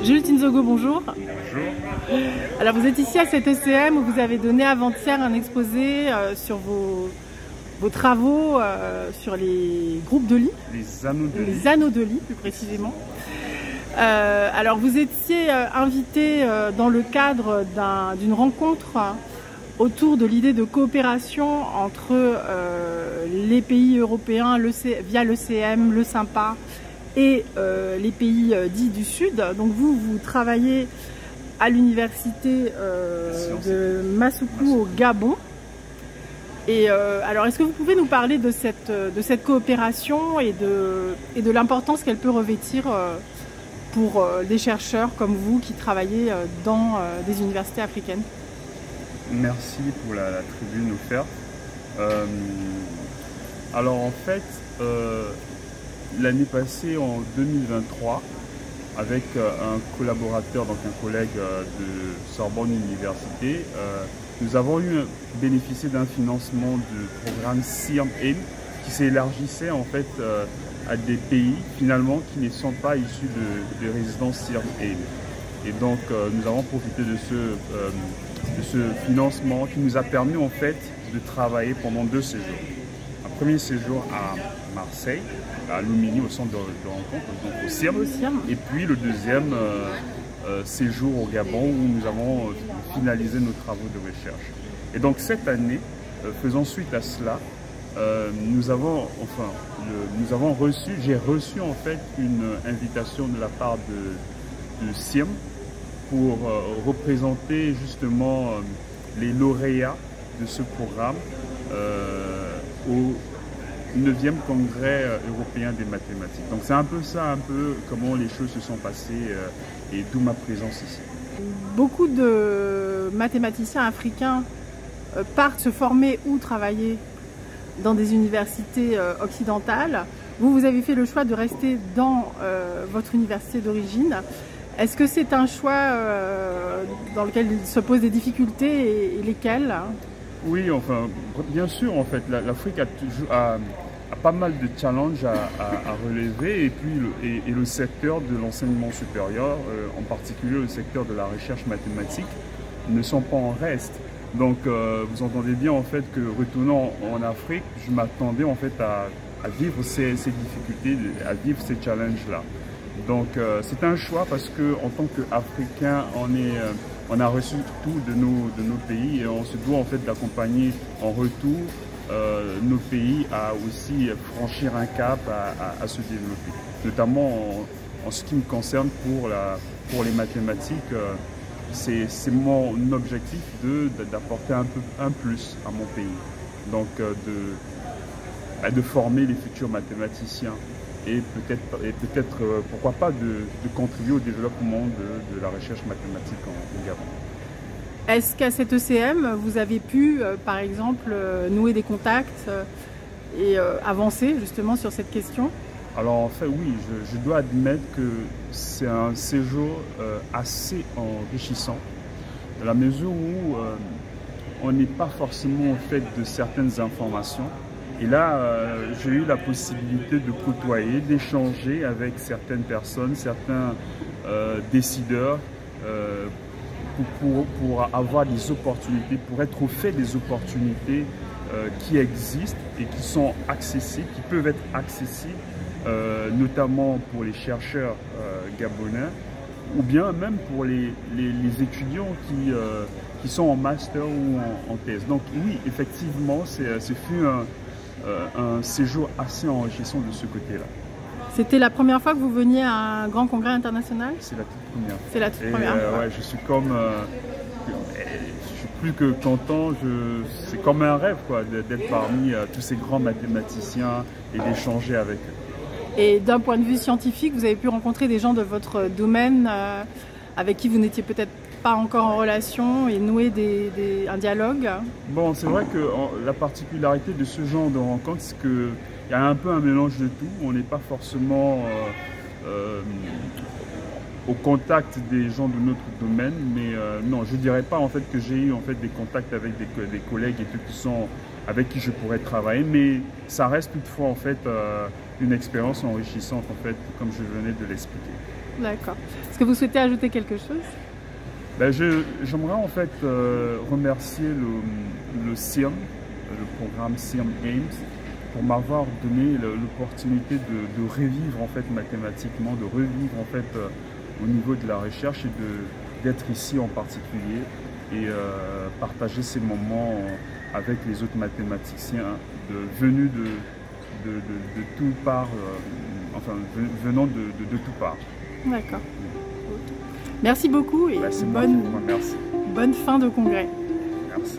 Jules Tinzogo, bonjour. Bonjour. Alors vous êtes ici à cette ECM où vous avez donné avant-hier un exposé sur vos travaux sur les groupes de lit. Les anneaux de lit. Les anneaux de lit, plus précisément. Alors vous étiez invité dans le cadre d'une rencontre autour de l'idée de coopération entre les pays européens via l'ECM, le SYMPA et les pays dits du Sud. Donc vous travaillez à l'université de Massoukou au Gabon. Et alors est-ce que vous pouvez nous parler de cette coopération et de l'importance qu'elle peut revêtir pour des chercheurs comme vous qui travaillez dans des universités africaines? Merci pour la tribune offerte. Alors en fait, l'année passée, en 2023, avec un collaborateur, donc un collègue de Sorbonne Université, nous avons bénéficié d'un financement du programme CIRM-AIM qui s'élargissait en fait à des pays finalement qui ne sont pas issus de résidence CIRM-AIM. Et donc nous avons profité de ce financement qui nous a permis en fait de travailler pendant 2 séjours. Un premier séjour à Marseille, à Lumini, au centre de rencontre, donc au CIRM. Et puis le deuxième séjour au Gabon où nous avons finalisé nos travaux de recherche. Et donc cette année, faisant suite à cela, j'ai reçu en fait une invitation de la part de CIRM pour représenter justement les lauréats de ce programme au 9e congrès européen des mathématiques. Donc c'est un peu ça, comment les choses se sont passées et d'où ma présence ici. Beaucoup de mathématiciens africains partent se former ou travailler dans des universités occidentales. Vous avez fait le choix de rester dans votre université d'origine. Est-ce que c'est un choix dans lequel il se pose des difficultés et lesquelles? Oui, enfin, bien sûr, en fait, l'Afrique a pas mal de challenges à relever et puis le secteur de l'enseignement supérieur, en particulier le secteur de la recherche mathématique, ne sont pas en reste. Donc, vous entendez bien en fait que retournant en Afrique, je m'attendais en fait à vivre ces difficultés, à vivre ces challenges-là. Donc c'est un choix parce que en tant qu'Africains, on a reçu tout de nos pays et on se doit en fait d'accompagner en retour nos pays à aussi franchir un cap, à se développer. Notamment en ce qui me concerne pour les mathématiques, c'est mon objectif d'apporter un plus à mon pays. Donc de former les futurs mathématiciens. Et peut-être pourquoi pas de contribuer au développement de la recherche mathématique au Gabon. Est-ce qu'à cette ECM, vous avez pu, par exemple, nouer des contacts et avancer justement sur cette question? Alors en fait, oui, je dois admettre que c'est un séjour assez enrichissant, dans la mesure où on n'est pas forcément au fait de certaines informations. Et là, j'ai eu la possibilité de côtoyer, d'échanger avec certaines personnes, certains décideurs pour avoir des opportunités, pour être au fait des opportunités qui existent et qui sont accessibles, qui peuvent être accessibles, notamment pour les chercheurs gabonais ou bien même pour les étudiants qui sont en master ou en thèse. Donc oui, effectivement, ce fut un séjour assez enrichissant de ce côté-là. C'était la première fois que vous veniez à un grand congrès international? C'est la toute première. C'est la toute première fois. Ouais, je suis plus que content, c'est comme un rêve d'être parmi tous ces grands mathématiciens et d'échanger avec eux. Et d'un point de vue scientifique, vous avez pu rencontrer des gens de votre domaine avec qui vous n'étiez peut-être pas encore en relation et nouer un dialogue? Bon, c'est vrai que la particularité de ce genre de rencontre, c'est qu'il y a un peu un mélange de tout. On n'est pas forcément au contact des gens de notre domaine, mais non, je ne dirais pas en fait que j'ai eu en fait des contacts avec des collègues et tout avec qui je pourrais travailler, mais ça reste toutefois en fait une expérience enrichissante en fait, comme je venais de l'expliquer. D'accord. Est-ce que vous souhaitez ajouter quelque chose? Ben, j'aimerais en fait remercier le CIRM, le programme CIRM Aims, pour m'avoir donné l'opportunité de revivre en fait mathématiquement, de revivre en fait au niveau de la recherche et d'être ici en particulier et partager ces moments avec les autres mathématiciens venus de tout part, enfin venant de tout part. D'accord. Merci beaucoup et Merci, bonne fin de congrès. Merci.